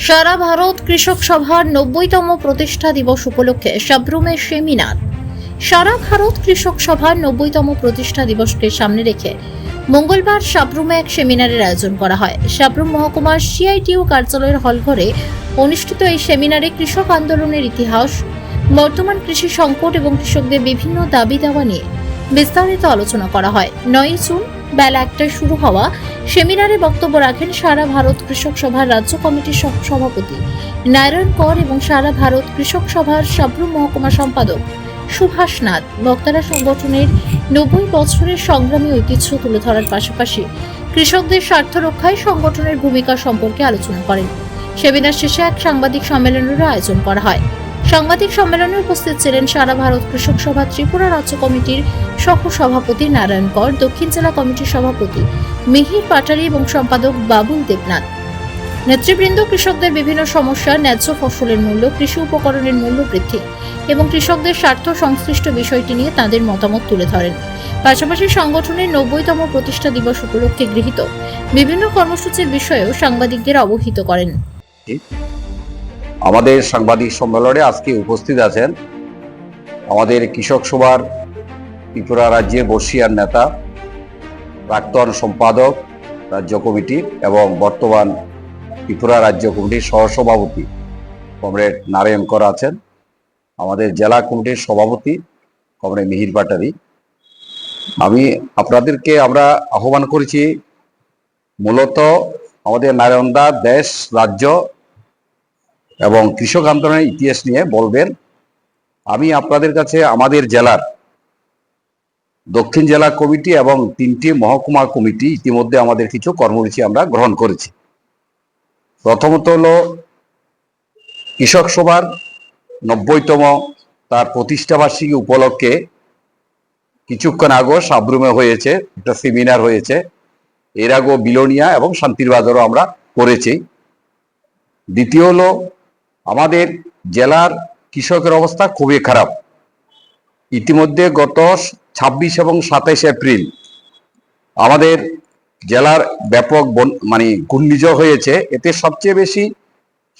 সারা ভারত কৃষক সভার ৯০তম প্রতিষ্ঠা দিবস উপলক্ষে সাব্রুমে সেমিনার। সারা ভারত কৃষক সভার ৯০তম প্রতিষ্ঠা দিবসকে সামনে রেখে মঙ্গলবার সাব্রুমে এক সেমিনারের আয়োজন করা হয়। সাব্রুম মহকুমার সিআইটিইউ কার্যালয়ের হলঘরে অনুষ্ঠিত এই সেমিনারে কৃষক আন্দোলনের ইতিহাস, বর্তমান কৃষি সংকট এবং কৃষকদের বিভিন্ন দাবি দাওয়া নিয়ে বিস্তারিত আলোচনা করা হয়। ৯ জুন বেলা ১টায় শুরু হওয়া সেমিনারে বক্তব্য রাখেন সারা ভারত কৃষক সভার রাজ্য কমিটির সভাপতি নারায়ণ কর এবং সারা ভারত কৃষক সভার সাব্রুম মহকুমা সম্পাদক সুভাষ নাথ। বক্তারা সংগঠনের ৯০ বছরের সংগ্রামী ঐতিহ্য তুলে ধরার পাশাপাশি কৃষকদের স্বার্থ রক্ষায় সংগঠনের ভূমিকা সম্পর্কে আলোচনা করেন। সেমিনার শেষে এক সাংবাদিক সম্মেলনেরও আয়োজন করা হয়। সাংবাদিক সম্মেলনে উপস্থিত ছিলেন সারা ভারত কৃষক সভা ত্রিপুরা রাজ্য কমিটির সহ সভাপতি নারায়ণ কর, দক্ষিণ জেলা কমিটির সভাপতি মিহির পাটারি এবং সম্পাদক বাবুল দেবনাথ। নেতৃবৃন্দ কৃষকদের বিভিন্ন সমস্যা, ন্যায্য ফসলের মূল্য, কৃষি উপকরণের মূল্য বৃদ্ধি এবং কৃষকদের স্বার্থ সংশ্লিষ্ট বিষয়টি নিয়ে তাদের মতামত তুলে ধরেন। পাশাপাশি সংগঠনের ৯০তম প্রতিষ্ঠা দিবস উপলক্ষে গৃহীত বিভিন্ন কর্মসূচির বিষয়েও সাংবাদিকদের অবহিত করেন। আমাদের সাংবাদিক সম্মেলনে আজকে উপস্থিত আছেন আমাদের কৃষক সভার ত্রিপুরা রাজ্যের বর্ষিয়ান নেতা, প্রাক্তন সম্পাদক রাজ্য কমিটির এবং বর্তমান ত্রিপুরা রাজ্য কমিটির সহসভাপতি কমরেড নারায়ণ কর আছেন, আমাদের জেলা কমিটির সভাপতি কমরেড মিহির পাটারি। আমরা আহ্বান করেছি মূলত আমাদের নারায়ণদা দেশ, রাজ্য এবং কৃষক আন্দোলনের ইতিহাস নিয়ে বলবেন। আমি আপনাদের কাছে আমাদের জেলার দক্ষিণ জেলা কমিটি এবং 3টি মহকুমা কমিটি ইতিমধ্যে আমাদের কিছু কর্মসূচি আমরা গ্রহণ করেছি। প্রথমত হলো কৃষক সভার ৯০তম তার প্রতিষ্ঠাবার্ষিকী উপলক্ষে কিছুক্ষণ আগে সাব্রুমে হয়েছে একটা সেমিনার হয়েছে। এর আগেও বিলোনিয়া এবং শান্তির বাজারও আমরা করেছি। দ্বিতীয় হলো আমাদের জেলার কৃষকের অবস্থা খুবই খারাপ। ইতিমধ্যে গত ২৬ এবং ২৭ এপ্রিল আমাদের জেলার ব্যাপক ঘূর্ণিঝড় হয়েছে। এতে সবচেয়ে বেশি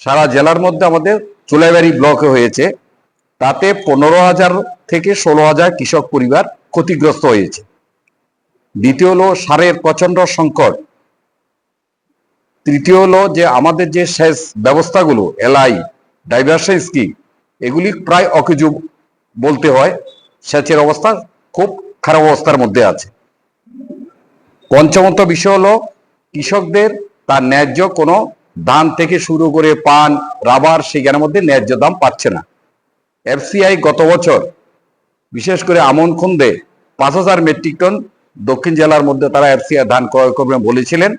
সারা জেলার মধ্যে আমাদের চুলাইবাড়ি ব্লকে হয়েছে। তাতে ১৫,০০০ থেকে ১৬,০০০ কৃষক পরিবার ক্ষতিগ্রস্ত হয়েছে। দ্বিতীয় হলো সারের প্রচন্ড সংকট। তৃতীয় হলো যে আমাদের যে সেচ ব্যবস্থাগুলো, এলআই, ডাইভারশন স্কিম, এগুলি প্রায় অকেজো বলতে হয়। সেচের অবস্থা খুব খারাপ অবস্থার মধ্যে আছে। পঞ্চমত বিষয় হলো কৃষকদের তার ন্যায্য কোনো ধান থেকে শুরু করে পান, রাবার সেখানের মধ্যে ন্যায্য দাম পাচ্ছে না। এফসিআই গত বছর বিশেষ করে আমনখন্দে ৫,০০০ মেট্রিক টন দক্ষিণ জেলার মধ্যে তারা এফসিআই ধান ক্রয় করবে বলেছিলেন,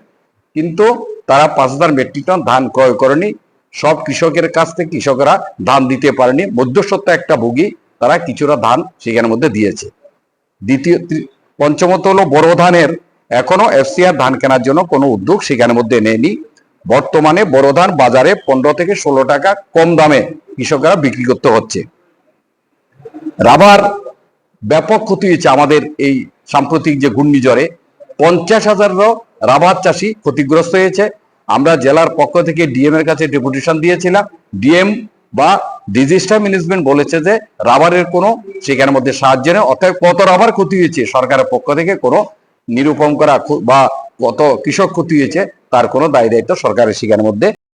কিন্তু তারা ৫,০০০ মেট্রিক টন ধান ক্রয় করেনি। সব কৃষকের কাছ থেকে কৃষকরা ধান দিতে পারেনি। মধ্যস্বত্ব একটা ভোগী তারা কিছুটা ধান সেখানের মধ্যে দিয়েছে। পঞ্চমত হলো বড় ধানের এখনো এফসিআর ধান কেনার জন্য কোনো উদ্যোগ সেখানের মধ্যে নেয়নি। বর্তমানে বড় ধান বাজারে ১৫ থেকে ১৬ টাকা কম দামে কৃষকরা বিক্রি করতে হচ্ছে। রাবার ব্যাপক ক্ষতি হয়েছে আমাদের এই সাম্প্রতিক যে ঘূর্ণিঝড়ে। ৫০,০০০ রাবার চাষি ক্ষতিগ্রস্ত হয়েছে। আমরা জেলার পক্ষ থেকে ডিএম এর কাছে ডেপুটেশন দিয়েছিলাম। ডিএম বা ডিজাস্টার ম্যানেজমেন্ট বলেছে যে রাবারের কোনো সেখানের মধ্যে সাহায্য নেই। অর্থাৎ কত রাবার ক্ষতি হয়েছে সরকারের পক্ষ থেকে কোনো নিরূপণ করা বা কত কৃষক ক্ষতি হয়েছে তার কোনো দায় দায়িত্ব সরকারের সেখানের মধ্যে